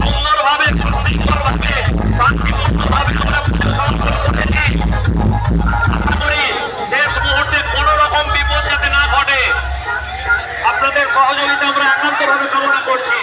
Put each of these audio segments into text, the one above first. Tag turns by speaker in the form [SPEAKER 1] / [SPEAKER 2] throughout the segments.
[SPEAKER 1] সুন্দরভাবে সুশৃঙ্খলভাবে শান্তিপূর্ণভাবে আমরা করেছি। শেষ মুহূর্তে কোন রকম বিপদ যাতে না ঘটে আপনাদের সহযোগিতা আমরা একান্তভাবে কামনা করছি।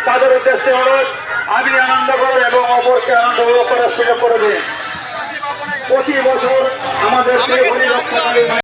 [SPEAKER 1] তাদের উদ্দেশ্যে অনুরোধ, আপনি আনন্দ করুন এবং অপরকে আনন্দ করার সুযোগ করে দিন। প্রতি বছর আমাদের